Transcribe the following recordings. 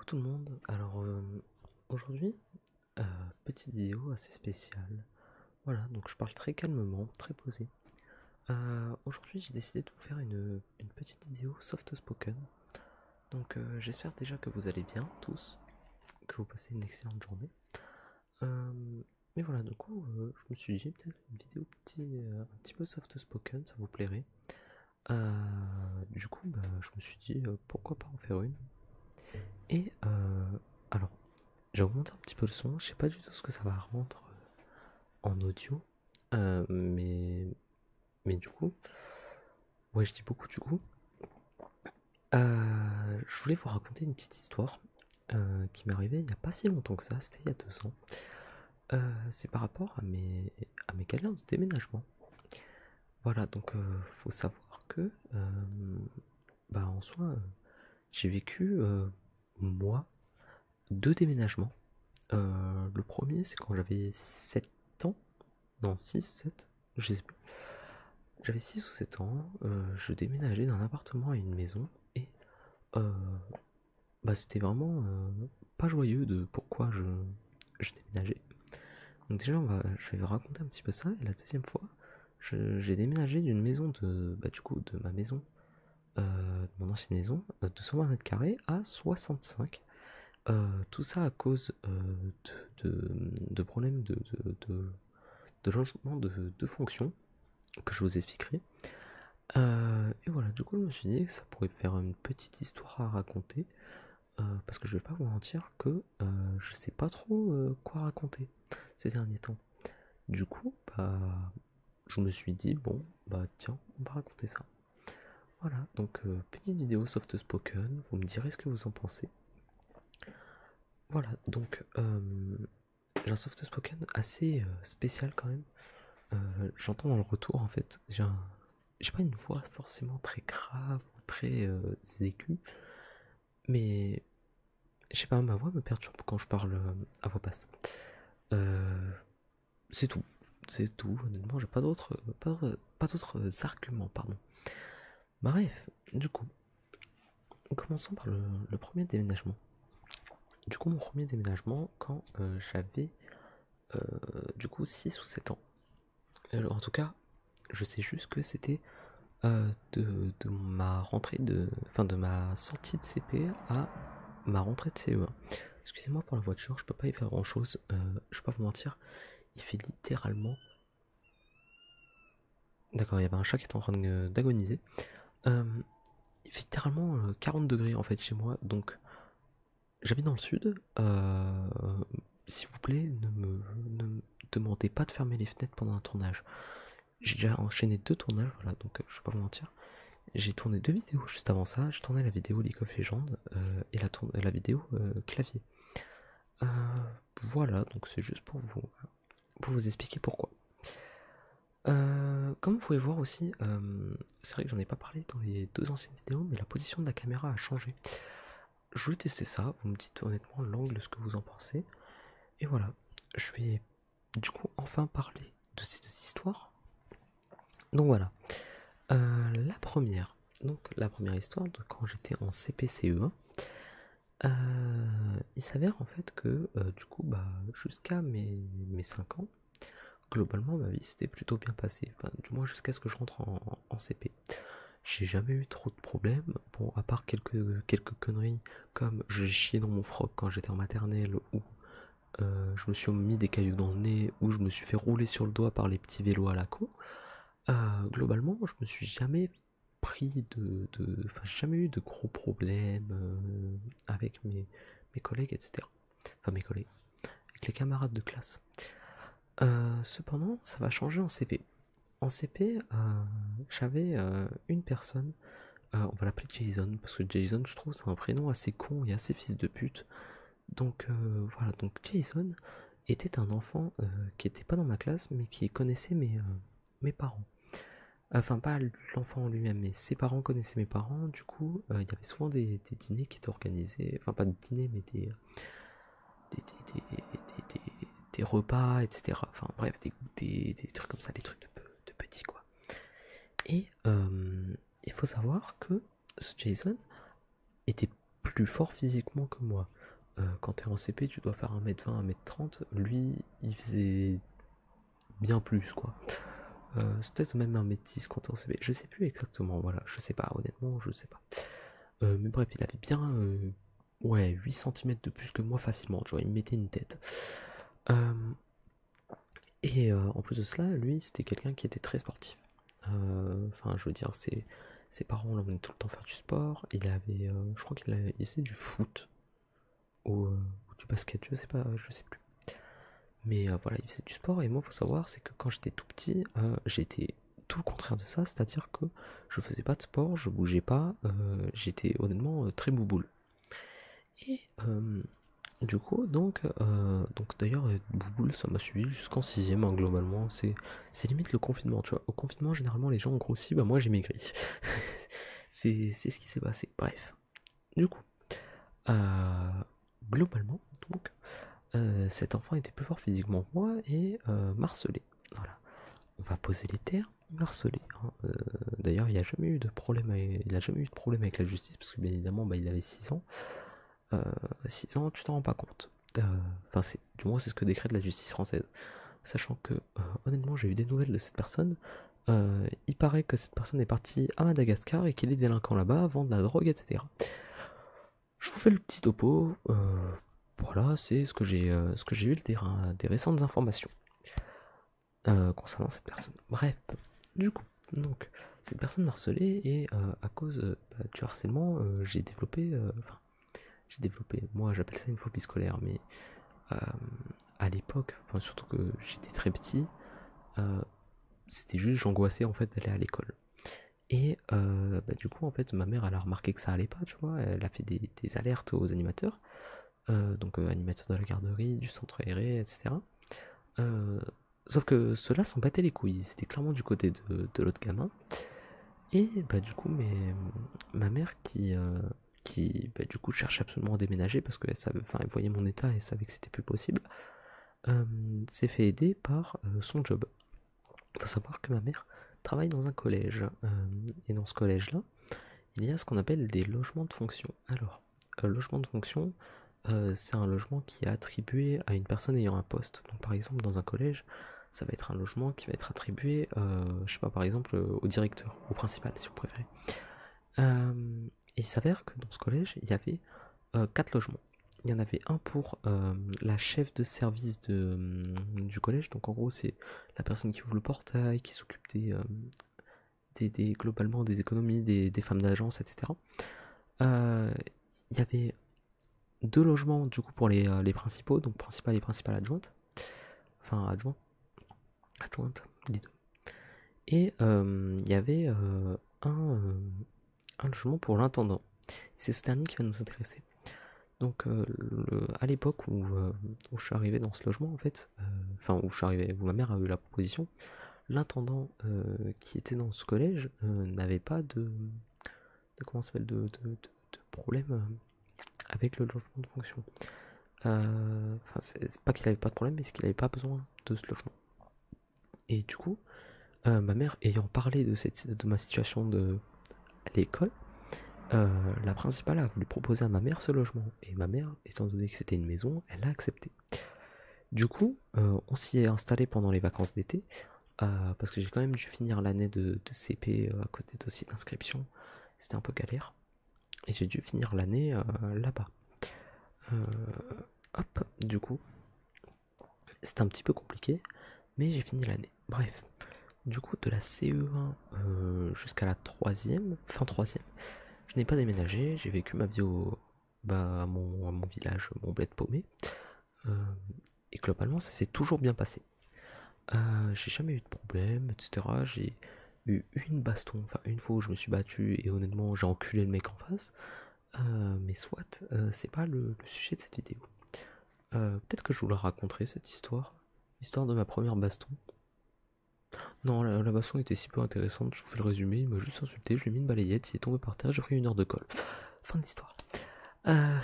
tout le monde, alors aujourd'hui, euh, petite vidéo assez spéciale. Voilà, donc je parle très calmement, très posé. Aujourd'hui j'ai décidé de vous faire une petite vidéo soft spoken. Donc j'espère déjà que vous allez bien tous, que vous passez une excellente journée. Euh, mais voilà, du coup je me suis dit peut-être une vidéo un petit peu soft spoken, ça vous plairait. Du coup je me suis dit pourquoi pas en faire une. Et alors j'ai augmenté un petit peu le son, je sais pas du tout ce que ça va rendre en audio, euh, mais, mais du coup, ouais, je dis beaucoup du coup. Je voulais vous raconter une petite histoire qui m'est arrivée il n'y a pas si longtemps que ça, c'était il y a 2 ans. C'est par rapport à mes galères de déménagement. Voilà, donc faut savoir que, en soi, j'ai vécu, moi, 2 déménagements. Le premier, c'est quand j'avais 7 ans. Non, 6 7 je sais plus. J'avais 6 ou 7 ans, je déménageais d'un appartement à une maison et euh, c'était vraiment pas joyeux de pourquoi je déménageais. Donc déjà, je vais vous raconter un petit peu ça. Et la deuxième fois, j'ai déménagé d'une maison du coup, de ma maison, de mon ancienne maison, de 120 mètres carrés à 65. Tout ça à cause de problèmes de changement de fonction que je vous expliquerai. Et voilà, du coup, je me suis dit que ça pourrait faire une petite histoire à raconter. Parce que je vais pas vous mentir que je sais pas trop quoi raconter ces derniers temps. Du coup, je me suis dit, bon, tiens, on va raconter ça. Voilà, donc petite vidéo soft spoken, vous me direz ce que vous en pensez. Voilà, donc j'ai un soft spoken assez spécial quand même. J'entends dans le retour en fait, j'ai pas une voix forcément très grave ou très aiguë, mais je sais pas, ma voix me perturbe quand je parle à voix basse. Euh, c'est tout. C'est tout, honnêtement, j'ai pas d'autres arguments, pardon. Bref, du coup, commençons par le premier déménagement. Du coup, mon premier déménagement, quand j'avais euh, du coup 6 ou 7 ans. Alors, en tout cas, je sais juste que c'était de ma rentrée enfin de ma sortie de CP à ma rentrée de CE1. Excusez-moi pour la voiture, je peux pas y faire grand chose. Je peux pas vous mentir, il fait littéralement. D'accord, il y avait un chat qui était en train d'agoniser. Euh, il fait littéralement 40 degrés en fait chez moi, donc j'habite dans le sud. S'il vous plaît, ne me demandez pas de fermer les fenêtres pendant un tournage. J'ai déjà enchaîné 2 tournages, voilà, donc je vais pas vous mentir. J'ai tourné 2 vidéos juste avant ça. Je tournais la vidéo League of Legends et la vidéo clavier. Euh, voilà, donc c'est juste pour vous expliquer pourquoi. Comme vous pouvez voir aussi, c'est vrai que j'en ai pas parlé dans les 2 anciennes vidéos, mais la position de la caméra a changé. Je voulais tester ça, vous me dites honnêtement l'angle, ce que vous en pensez. Et voilà, je vais du coup enfin parler de ces 2 histoires. Donc voilà, la première histoire de quand j'étais en CPCE1. Il s'avère en fait que du coup jusqu'à mes 5 ans, globalement ma vie s'était plutôt bien passée, enfin, du moins jusqu'à ce que je rentre en CP. J'ai jamais eu trop de problèmes, bon à part quelques conneries comme j'ai chié dans mon froc quand j'étais en maternelle, ou je me suis mis des cailloux dans le nez, ou je me suis fait rouler sur le doigt par les petits vélos à la cour. Globalement je me suis jamais pris enfin j'ai jamais eu de gros problèmes avec mes collègues, etc. Enfin mes collègues, avec les camarades de classe. Cependant, ça va changer en CP. En CP, j'avais une personne, on va l'appeler Jason, parce que Jason, je trouve, c'est un prénom assez con et assez fils de pute. Donc voilà, donc Jason était un enfant qui était pas dans ma classe, mais qui connaissait mes parents. Enfin, pas l'enfant en lui-même, mais ses parents connaissaient mes parents. Du coup, il y avait souvent des dîners qui étaient organisés. Enfin, pas de dîners, mais des, des, des, des repas, etc. Enfin, bref, des goûters, des trucs comme ça, des trucs de petits, quoi. Et il faut savoir que ce Jason était plus fort physiquement que moi. quand t'es en CP, tu dois faire 1m20, 1m30. Lui, il faisait bien plus, quoi. C'est peut-être même 1m10 quand t'es en CP. Je sais plus exactement, voilà. Je sais pas, honnêtement, je sais pas. Mais bref, il avait bien ouais, 8 centimètres de plus que moi facilement, tu vois, il me mettait une tête. Euh, en plus de cela, lui, c'était quelqu'un qui était très sportif. Enfin, je veux dire, ses parents l'emmenaient tout le temps faire du sport. Je crois il faisait du foot ou du basket, je sais pas, je sais plus. Mais voilà, il faisait du sport. Et moi, faut savoir, c'est que quand j'étais tout petit, j'étais tout le contraire de ça, c'est-à-dire que je faisais pas de sport, je bougeais pas, j'étais honnêtement très bouboule. Et du coup, donc d'ailleurs, Bouboule, ça m'a suivi jusqu'en 6ème, hein, globalement. C'est limite le confinement, tu vois. Au confinement, généralement, les gens ont grossi, bah moi j'ai maigri. C'est ce qui s'est passé. Bref. Du coup, euh, globalement, donc, cet enfant était plus fort physiquement que moi et marcelé. Voilà. On va poser les termes, marcelé. Hein. D'ailleurs, il n'a jamais eu de problème avec la justice, parce que bien évidemment, bah, il avait 6 ans. 6 ans, tu t'en rends pas compte. Enfin, du moins, c'est ce que décrète la justice française. Sachant que, honnêtement, j'ai eu des nouvelles de cette personne. Il paraît que cette personne est partie à Madagascar et qu'il est délinquant là-bas, vend de la drogue, etc. Je vous fais le petit topo. Voilà, c'est ce que j'ai eu des récentes informations concernant cette personne. Bref, du coup, donc, cette personne m'a harcelé et à cause du harcèlement, j'ai développé, moi j'appelle ça une phobie scolaire, mais euh, à l'époque, enfin, surtout que j'étais très petit, euh, c'était juste j'angoissais en fait d'aller à l'école. Et bah, du coup en fait ma mère elle a remarqué que ça allait pas, tu vois, elle a fait des alertes aux animateurs, donc animateurs de la garderie, du centre aéré, etc. Euh, Sauf que ceux-là s'en battaient les couilles, c'était clairement du côté de l'autre gamin. Et bah du coup ma mère qui bah, du coup cherchait absolument à déménager parce qu'elle savait, enfin elle voyait mon état et savait que c'était plus possible, s'est fait aider par son job. Il faut savoir que ma mère travaille dans un collège et dans ce collège-là, il y a ce qu'on appelle des logements de fonction. Alors, logement de fonction, c'est un logement qui est attribué à une personne ayant un poste. Donc par exemple dans un collège, ça va être un logement qui va être attribué, je sais pas, par exemple au directeur, au principal si vous préférez. Il s'avère que dans ce collège, il y avait 4 logements. Il y en avait un pour la chef de service du collège, donc en gros c'est la personne qui ouvre le portail, qui s'occupe globalement des économies, des femmes d'agence, etc. Il y avait 2 logements du coup pour les principaux, donc principal et principale adjointe, enfin adjointe, les deux. Et il y avait un logement pour l'intendant. C'est ce dernier qui va nous intéresser. Donc à l'époque où je suis arrivé dans ce logement en fait, enfin où je suis arrivé, où ma mère a eu la proposition, l'intendant qui était dans ce collège n'avait pas de comment s'appelle de problème avec le logement de fonction. Enfin c'est pas qu'il avait pas de problème, mais c'est qu'il avait pas besoin de ce logement. Et du coup, ma mère ayant parlé de ma situation à l'école, la principale a voulu proposer à ma mère ce logement. Et ma mère, étant donné que c'était une maison, elle a accepté. Du coup, on s'y est installé pendant les vacances d'été, parce que j'ai quand même dû finir l'année de CP à cause des dossiers d'inscription. C'était un peu galère. Et j'ai dû finir l'année là-bas. Euh, Hop, du coup, c'était un petit peu compliqué, mais j'ai fini l'année. Bref, du coup, de la CE1 jusqu'à la troisième, fin troisième, je n'ai pas déménagé, j'ai vécu ma vie à mon village, mon bled paumé. Euh, et globalement, ça s'est toujours bien passé. J'ai jamais eu de problème, etc. J'ai eu une baston, enfin une fois où je me suis battu et honnêtement j'ai enculé le mec en face. Mais soit, c'est pas le sujet de cette vidéo. Peut-être que je vous la raconterai cette histoire. L'histoire de ma première baston. Non, la baston était si peu intéressante, je vous fais le résumé, il m'a juste insulté, je lui ai mis une balayette, il est tombé par terre, j'ai pris 1 heure de colle. Fin de l'histoire. Euh,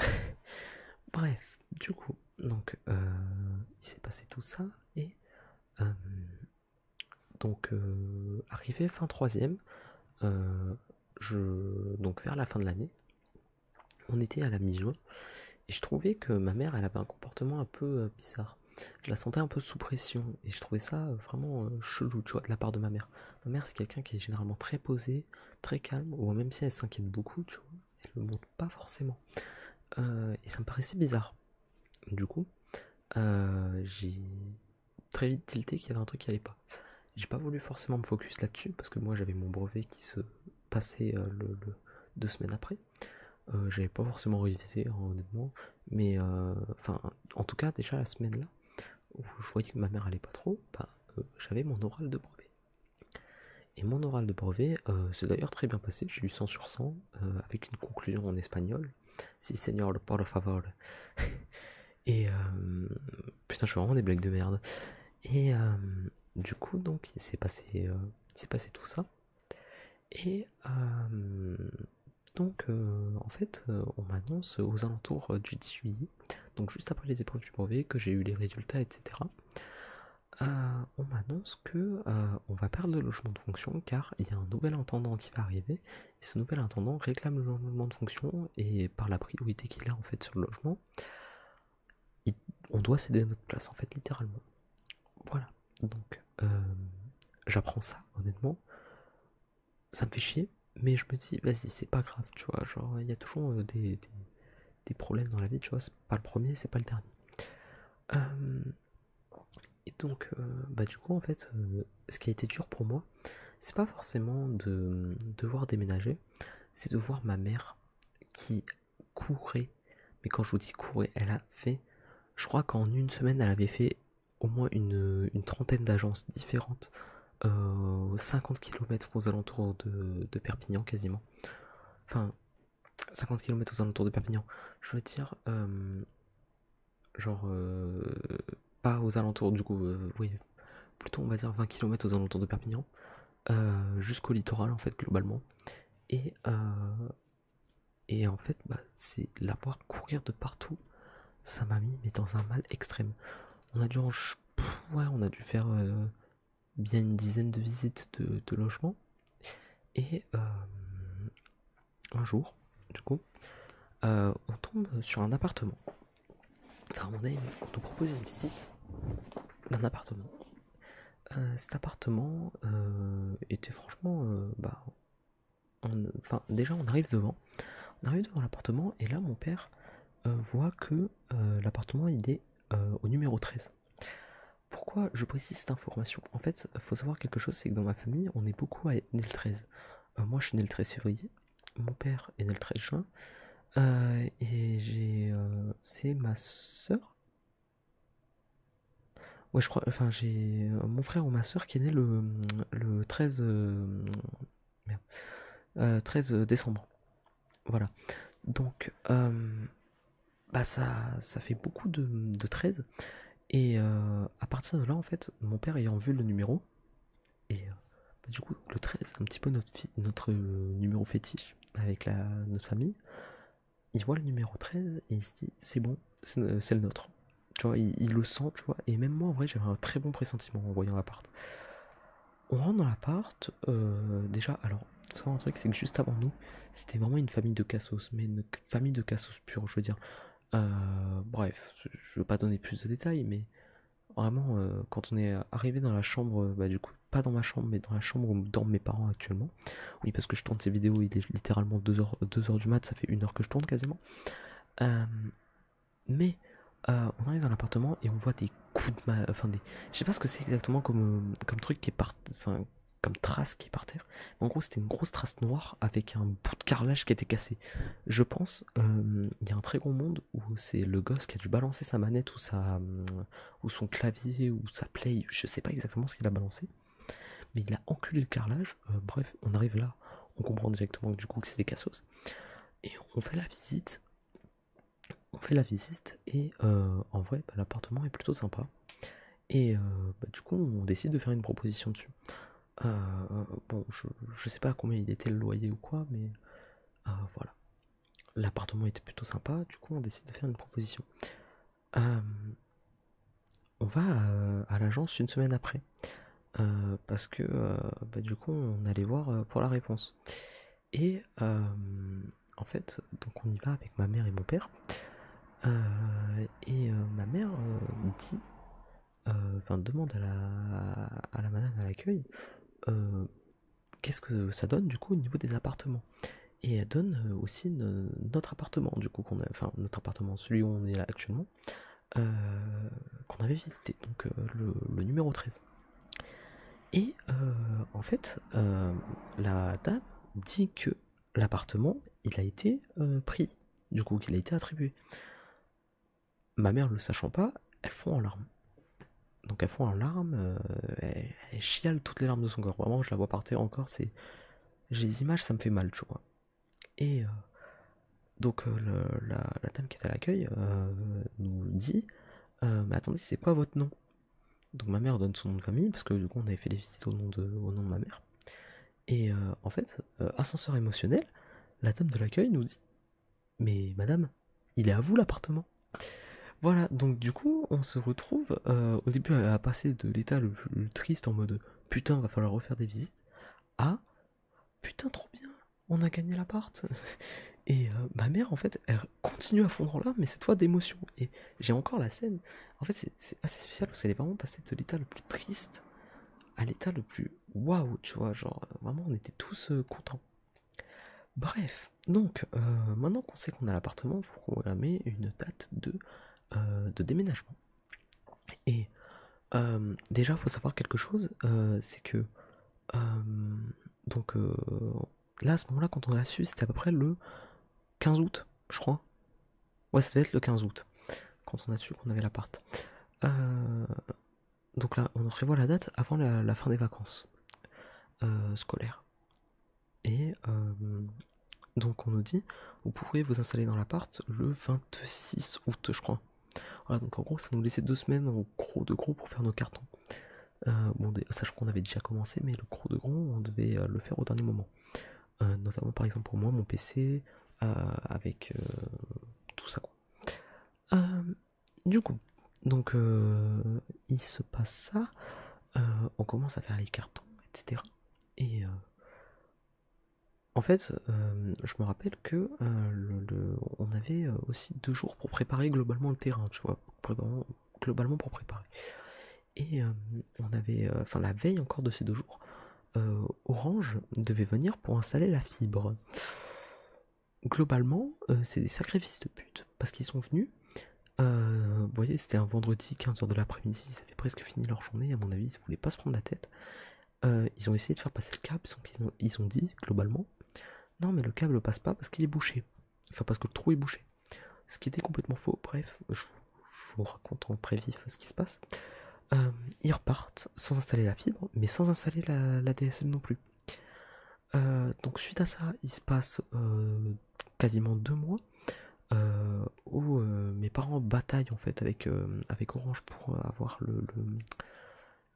Bref, du coup, donc il s'est passé tout ça et euh, donc arrivé fin troisième, donc vers la fin de l'année, on était à la mi-juin Et je trouvais que ma mère, elle avait un comportement un peu bizarre. Je la sentais un peu sous pression et je trouvais ça vraiment chelou, tu vois, de la part de ma mère. Ma mère, c'est quelqu'un qui est généralement très posé, très calme, ou même si elle s'inquiète beaucoup, tu vois, elle le montre pas forcément. Et ça me paraissait bizarre. Du coup, j'ai très vite tilté qu'il y avait un truc qui allait pas. J'ai pas voulu forcément me focus là-dessus parce que moi j'avais mon brevet qui se passait 2 semaines après. J'avais pas forcément révisé, hein, honnêtement, mais enfin, en tout cas, déjà la semaine là où je voyais que ma mère allait pas trop, bah, j'avais mon oral de brevet. Et mon oral de brevet, c'est d'ailleurs très bien passé, j'ai eu 100 sur 100, avec une conclusion en espagnol. Si señor, por favor. Et putain, je fais vraiment des blagues de merde. Et du coup, donc, il s'est passé tout ça. Et donc, en fait, on m'annonce aux alentours du 10 juillet, donc juste après les épreuves du brevet, que j'ai eu les résultats, etc. On m'annonce que on va perdre le logement de fonction car il y a un nouvel intendant qui va arriver. Et ce nouvel intendant réclame le logement de fonction et par la priorité qu'il a en fait sur le logement, on doit céder notre place en fait littéralement. Voilà. Donc, j'apprends ça honnêtement. Ça me fait chier, mais je me dis, vas-y, c'est pas grave, tu vois. Genre, il y a toujours des problèmes dans la vie, tu vois. C'est pas le premier, c'est pas le dernier. Et donc, bah, du coup, en fait, ce qui a été dur pour moi, c'est pas forcément de devoir déménager, c'est de voir ma mère qui courait. Mais quand je vous dis courait, elle a fait, je crois qu'en une semaine, elle avait fait au moins une trentaine d'agences différentes, 50 km aux alentours de Perpignan quasiment. Enfin, 50 km aux alentours de Perpignan. Je veux dire, genre, pas aux alentours, du coup, oui, plutôt on va dire 20 km aux alentours de Perpignan, jusqu'au littoral en fait, globalement. Et, en fait, bah, c'est la voir courir de partout, ça m'a mis mais dans un mal extrême. On a dû ouais, on a dû faire bien une dizaine de visites de logements. Et un jour, du coup, on tombe sur un appartement. Enfin, on nous propose une visite d'un appartement. Cet appartement était franchement, bah, enfin, déjà on arrive devant. On arrive devant l'appartement et là mon père voit que l'appartement il est au numéro 13. Pourquoi je précise cette information? En fait, il faut savoir quelque chose, c'est que dans ma famille, on est beaucoup à être né le 13. Moi je suis né le 13 février, mon père est né le 13 juin, et c'est ma soeur. Ouais, je crois, enfin j'ai mon frère ou ma soeur qui est né le 13, merde, 13 décembre. Voilà. Donc, bah ça fait beaucoup de 13. Et à partir de là, en fait, mon père ayant vu le numéro, et bah, du coup, le 13, un petit peu notre numéro fétiche avec notre famille, il voit le numéro 13 et il se dit, c'est bon, c'est le nôtre. Tu vois, il le sent, tu vois. Et même moi, en vrai, j'avais un très bon pressentiment en voyant l'appart. On rentre dans l'appart, déjà, alors, faut savoir un truc, c'est que juste avant nous, c'était vraiment une famille de cassos, mais une famille de cassos pure, je veux dire. Bref, je veux pas donner plus de détails, mais vraiment, quand on est arrivé dans la chambre, bah du coup, pas dans ma chambre, mais dans la chambre où dorment mes parents actuellement. Oui, parce que je tourne ces vidéos, il est littéralement 2h du mat, ça fait 1 heure que je tourne quasiment. Euh, mais on arrive dans l'appartement et on voit des coups de enfin des, je sais pas ce que c'est exactement comme truc qui est enfin comme trace qui est par terre. En gros, c'était une grosse trace noire avec un bout de carrelage qui était cassé. Je pense, il y a un très gros monde où c'est le gosse qui a dû balancer sa manette ou son clavier ou sa play, je sais pas exactement ce qu'il a balancé, mais il a enculé le carrelage. Bref, on arrive là, on comprend directement du coup que c'est des cassos. Et on fait la visite, et en vrai, bah, l'appartement est plutôt sympa. Et bah, du coup, on décide de faire une proposition dessus. Bon, je sais pas à combien il était le loyer ou quoi, mais voilà. L'appartement était plutôt sympa, du coup, on décide de faire une proposition. Euh, on va à l'agence une semaine après, parce que bah, du coup, on allait voir pour la réponse. Et en fait, donc on y va avec ma mère et mon père. Ma mère dit, enfin demande à la madame à l'accueil, euh, qu'est-ce que ça donne du coup au niveau des appartements. Et elle donne aussi notre appartement, du coup, enfin notre appartement, celui où on est là actuellement, qu'on avait visité, donc le numéro 13. Et en fait, la dame dit que l'appartement, il a été pris, du coup, qu'il a été attribué. Ma mère, ne le sachant pas, elle fond en larmes. Donc elle fond en larmes, elle chiale toutes les larmes de son corps. Vraiment, je la vois par terre encore, j'ai les images, ça me fait mal, tu vois. Et donc la dame qui est à l'accueil nous dit mais attendez, c'est quoi votre nom? Donc ma mère donne son nom de famille, parce que du coup on avait fait les visites au nom de ma mère. Et en fait, ascenseur émotionnel, la dame de l'accueil nous dit mais madame, il est à vous l'appartement. Voilà, donc du coup on se retrouve au début à passer de l'état le plus triste en mode putain, va falloir refaire des visites, à putain, trop bien, on a gagné l'appart. Et ma mère, en fait, elle continue à fondre en larmes, mais cette fois d'émotion. Et j'ai encore la scène. En fait, c'est assez spécial parce qu'elle est vraiment passée de l'état le plus triste à l'état le plus waouh, tu vois. Genre, vraiment, on était tous contents. Bref, donc, maintenant qu'on sait qu'on a l'appartement, il faut programmer une date de déménagement. Et déjà, il faut savoir quelque chose, c'est que euh, donc là, à ce moment-là, quand on l'a su, c'était à peu près le 15 août, je crois. Ouais, ça devait être le 15 août, quand on a su qu'on avait l'appart. Euh, donc là, on prévoit la date avant la fin des vacances scolaires. Et donc on nous dit, vous pourrez vous installer dans l'appart le 26 août, je crois. Voilà, donc en gros, ça nous laissait 2 semaines en gros de gros pour faire nos cartons. Bon, sachant qu'on avait déjà commencé, mais le gros de gros, on devait le faire au dernier moment. Notamment, par exemple, pour moi, mon PC, avec tout ça, quoi. Euh, du coup, donc il se passe ça, on commence à faire les cartons, etc. Et en fait, je me rappelle que on avait aussi 2 jours pour préparer globalement le terrain, tu vois, globalement pour préparer. Et on avait, enfin la veille encore de ces 2 jours, Orange devait venir pour installer la fibre. Globalement, c'est des sacrifices de pute, parce qu'ils sont venus. Vous voyez, c'était un vendredi 15h de l'après-midi, ils avaient presque fini leur journée, à mon avis, ils voulaient pas se prendre la tête. Ils ont essayé de faire passer le câble, ils ont dit, globalement, non mais le câble passe pas parce qu'il est bouché. Enfin parce que le trou est bouché. Ce qui était complètement faux, bref, je vous raconte en très vif ce qui se passe. Ils repartent sans installer la fibre, mais sans installer la DSL non plus. Donc suite à ça, il se passe quasiment 2 mois où mes parents bataillent en fait avec Orange pour avoir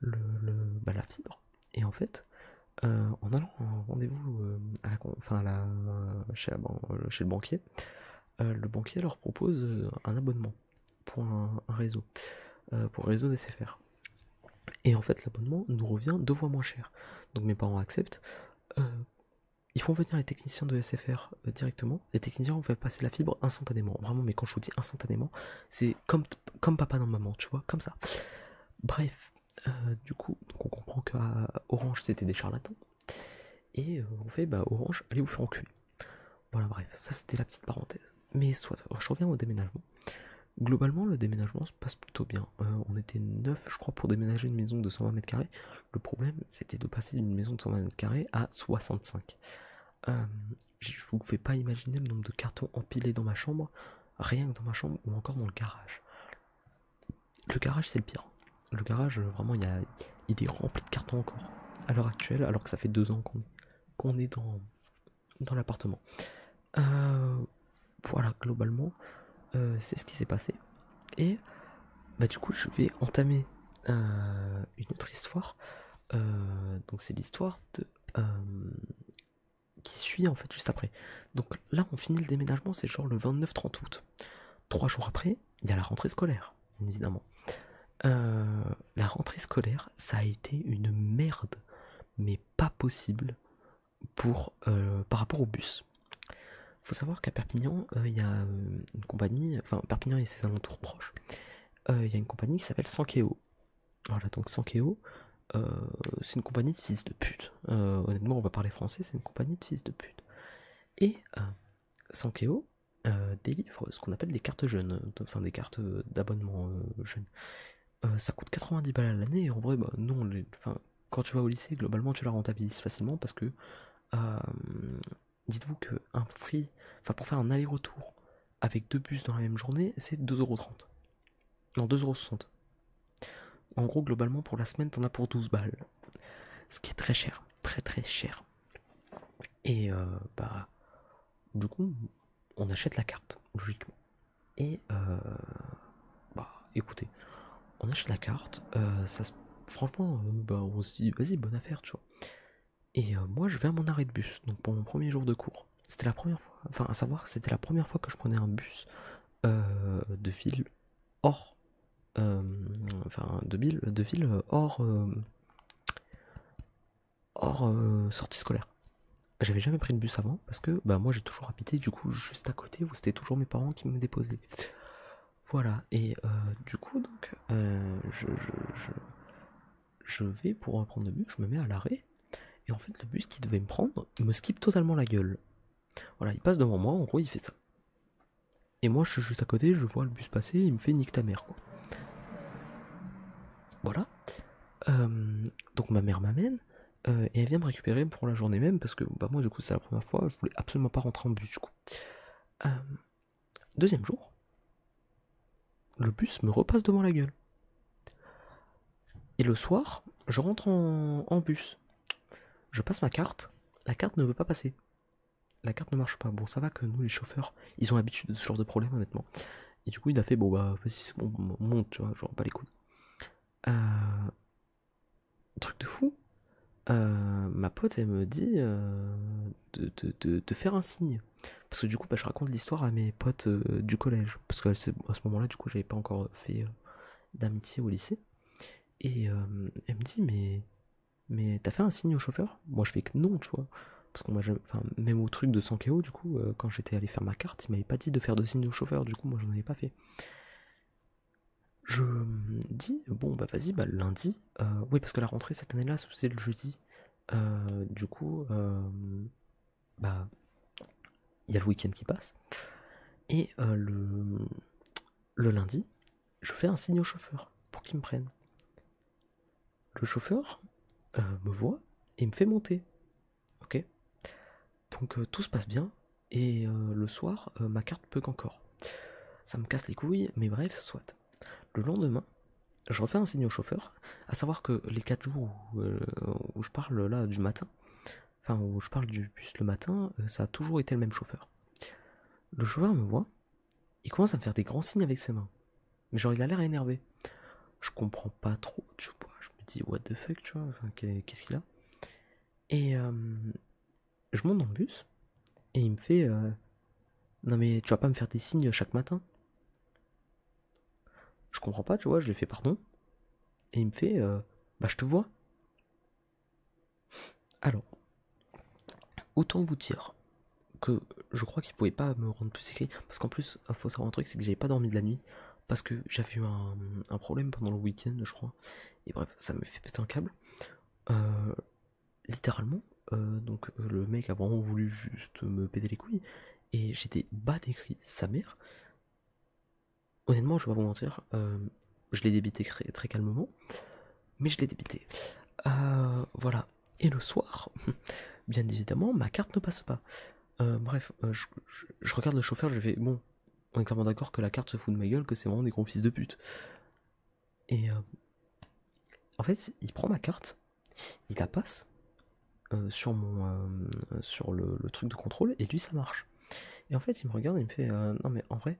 la fibre. Et en fait, en allant en rendez-vous chez le banquier, le banquier leur propose un abonnement pour un réseau, pour le réseau SFR. Et en fait, l'abonnement nous revient 2 fois moins cher. Donc mes parents acceptent. Euh, Ils font venir les techniciens de SFR directement. Les techniciens vont faire passer la fibre instantanément. Vraiment, mais quand je vous dis instantanément, c'est comme papa dans maman, tu vois, comme ça. Bref, du coup, donc on comprend qu'à Orange, c'était des charlatans. Et on fait, bah Orange, allez vous faire enculer. Voilà, bref, ça c'était la petite parenthèse. Mais soit, je reviens au déménagement. Globalement, le déménagement se passe plutôt bien. On était 9, je crois, pour déménager une maison de 120 mètres carrés. Le problème, c'était de passer d'une maison de 120 mètres carrés à 65. Je vous fais pas imaginer le nombre de cartons empilés dans ma chambre, rien que dans ma chambre ou encore dans le garage. Le garage, c'est le pire. Le garage, vraiment, il est rempli de cartons encore, à l'heure actuelle, alors que ça fait 2 ans qu'on est dans l'appartement. Voilà, globalement, c'est ce qui s'est passé. Et bah du coup, je vais entamer une autre histoire. Donc c'est l'histoire de qui suit en fait juste après. Donc là, on finit le déménagement, c'est genre le 29-30 août. 3 jours après, il y a la rentrée scolaire, bien évidemment. La rentrée scolaire, ça a été une merde, mais pas possible par rapport au bus. faut savoir qu'à Perpignan, il y a une compagnie, enfin Perpignan et ses alentours proches, il y a une compagnie qui s'appelle Sankeo. Voilà, donc Sankeo, c'est une compagnie de fils de pute. Honnêtement, on va parler français, c'est une compagnie de fils de pute. Et Sankeo délivre ce qu'on appelle des cartes jeunes, enfin des cartes d'abonnement jeunes. Ça coûte 90 balles à l'année, et en vrai, bah non, quand tu vas au lycée, globalement, tu la rentabilises facilement parce que euh, dites-vous que un prix, enfin pour faire un aller-retour avec deux bus dans la même journée, c'est 2,30 €. Non, 2,60 €. En gros, globalement, pour la semaine, t'en as pour 12 balles. Ce qui est très cher, très très cher. Et bah, du coup, on achète la carte, logiquement. Et bah, écoutez, on achète la carte, franchement, bah, on se dit, vas-y, bonne affaire, tu vois. Et moi, je vais à mon arrêt de bus, donc pour mon premier jour de cours. C'était la première fois, enfin, à savoir que c'était la première fois que je prenais un bus de ville hors, enfin, de ville hors sortie scolaire. J'avais jamais pris de bus avant parce que bah moi j'ai toujours habité du coup juste à côté où c'était toujours mes parents qui me déposaient. Voilà, et du coup donc je vais pour prendre le bus, je me mets à l'arrêt, et en fait le bus qui devait me prendre me skip totalement la gueule. Voilà, il passe devant moi, en gros il fait ça. Et moi je suis juste à côté, je vois le bus passer, il me fait nique ta mère quoi. Voilà. Donc ma mère m'amène, et elle vient me récupérer pour la journée même parce que bah moi du coup c'est la première fois, je voulais absolument pas rentrer en bus du coup. Euh, Deuxième jour, le bus me repasse devant la gueule. Et le soir, je rentre en bus. Je passe ma carte, la carte ne veut pas passer. La carte ne marche pas. Bon, ça va que nous, les chauffeurs, ils ont l'habitude de ce genre de problème, honnêtement. Et du coup, il a fait, bon, bah, vas-y, c'est bon, monte, tu vois, genre, pas les couilles. Euh, Truc de fou. Ma pote, elle me dit de faire un signe. Parce que du coup, bah, je raconte l'histoire à mes potes du collège. Parce qu'à ce moment-là, du coup, j'avais pas encore fait d'amitié au lycée. Et elle me dit, mais t'as fait un signe au chauffeur? Moi je fais que non, tu vois. Parce qu'on m'a jamais. Enfin, même au truc de Sankeo, du coup, quand j'étais allé faire ma carte, il m'avait pas dit de faire de signe au chauffeur, du coup, moi j'en avais pas fait. Je dis, bon, bah vas-y, bah lundi. Oui, parce que la rentrée cette année-là, c'est le jeudi. Du coup, bah, il y a le week-end qui passe. Et le lundi, je fais un signe au chauffeur pour qu'il me prenne. Le chauffeur me voit et me fait monter. Ok. Donc tout se passe bien, et le soir, ma carte bug encore. Ça me casse les couilles, mais bref, soit. Le lendemain, je refais un signe au chauffeur, à savoir que les 4 jours où je parle là du matin, enfin où je parle du bus le matin, ça a toujours été le même chauffeur. Le chauffeur me voit, il commence à me faire des grands signes avec ses mains. Mais genre il a l'air énervé. Je comprends pas trop, tu vois, je me dis what the fuck, tu vois, enfin, qu'est-ce qu'il a. Et je monte dans le bus, et il me fait non mais tu vas pas me faire des signes chaque matin? Je comprends pas, tu vois, je lui fais pardon. Et il me fait bah je te vois. Alors, autant vous dire que je crois qu'il pouvait pas me rendre plus écrit. Parce qu'en plus, il faut savoir un truc, c'est que j'avais pas dormi de la nuit. Parce que j'avais eu un problème pendant le week-end, je crois. Et bref, ça me fait péter un câble. Euh, Littéralement, le mec a vraiment voulu juste me péter les couilles. Et j'étais bas des cris, sa mère. Honnêtement, je vais pas vous mentir, je l'ai débité très, très calmement. Mais je l'ai débité. Voilà. Et le soir, bien évidemment, ma carte ne passe pas. Bref, je regarde le chauffeur, je fais bon, on est clairement d'accord que la carte se fout de ma gueule, que c'est vraiment des gros fils de pute. Et en fait, il prend ma carte, il la passe sur le truc de contrôle, et lui ça marche. Et en fait, il me regarde et il me fait non mais en vrai,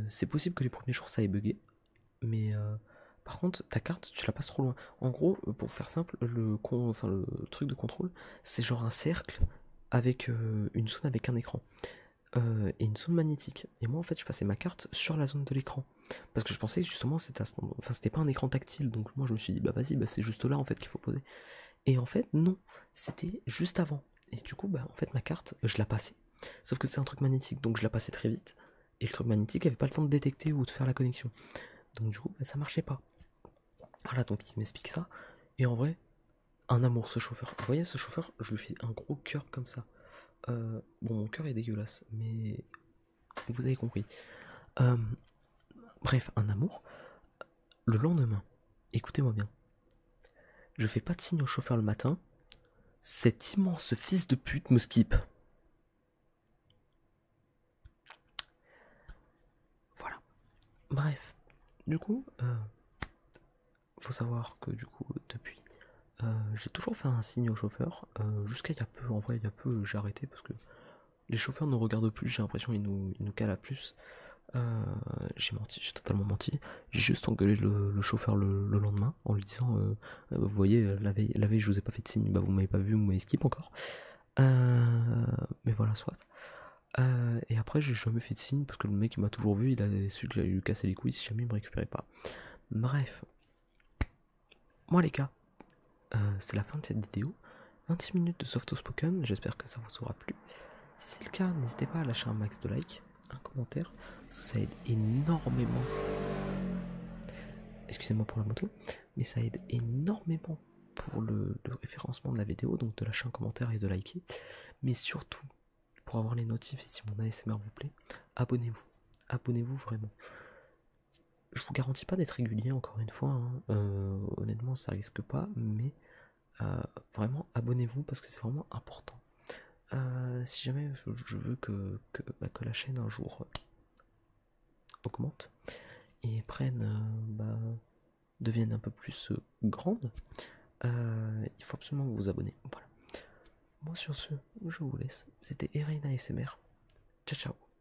c'est possible que les premiers jours ça ait bugué, mais par contre ta carte tu la passes trop loin. En gros, pour faire simple, le truc de contrôle, c'est genre un cercle avec une zone avec un écran. Et une zone magnétique. Et moi en fait je passais ma carte sur la zone de l'écran. Parce que je pensais que justement c'était enfin c'était pas un écran tactile, donc moi je me suis dit bah vas-y, bah c'est juste là en fait qu'il faut poser. Et en fait non, c'était juste avant. Et du coup bah en fait ma carte je la passais. Sauf que c'est un truc magnétique, donc je la passais très vite. Et le truc magnétique avait pas le temps de détecter ou de faire la connexion. Donc du coup, bah, ça marchait pas. Voilà, donc il m'explique ça. Et en vrai, un amour ce chauffeur. Vous voyez ce chauffeur, je lui fais un gros cœur comme ça. Bon, mon cœur est dégueulasse, mais vous avez compris. Euh, Bref, un amour. Le lendemain, écoutez-moi bien. Je fais pas de signe au chauffeur le matin. Cet immense fils de pute me skip. Voilà. Bref. Du coup, faut savoir que du coup, depuis, j'ai toujours fait un signe au chauffeur. Jusqu'à il y a peu, en vrai, il y a peu, j'ai arrêté parce que les chauffeurs ne regardent plus. J'ai l'impression qu'ils nous calent à plus. J'ai menti, j'ai totalement menti. J'ai juste engueulé le chauffeur le lendemain en lui disant vous voyez, la veille, je vous ai pas fait de signe, bah vous m'avez pas vu, vous m'avez skip encore. Mais voilà, soit. Et après, j'ai jamais fait de signe parce que le mec il m'a toujours vu, il a su que j'allais lui casser les couilles si jamais il me récupérait pas. Bref, moi les gars, c'est la fin de cette vidéo. 26 minutes de soft spoken, j'espère que ça vous aura plu. Si c'est le cas, n'hésitez pas à lâcher un max de likes, un commentaire, parce que ça aide énormément. Excusez-moi pour la moto, mais ça aide énormément pour le référencement de la vidéo, donc de lâcher un commentaire et de liker. Mais surtout, pour avoir les notifs et si mon ASMR vous plaît, abonnez-vous. Abonnez-vous vraiment. Je vous garantis pas d'être régulier encore une fois, hein. Honnêtement ça risque pas, mais vraiment abonnez-vous parce que c'est vraiment important. Si jamais je veux que la chaîne un jour augmente et devienne un peu plus grande, il faut absolument que vous vous abonnez. Voilà. Moi sur ce, je vous laisse. C'était Erina ASMR. Ciao ciao.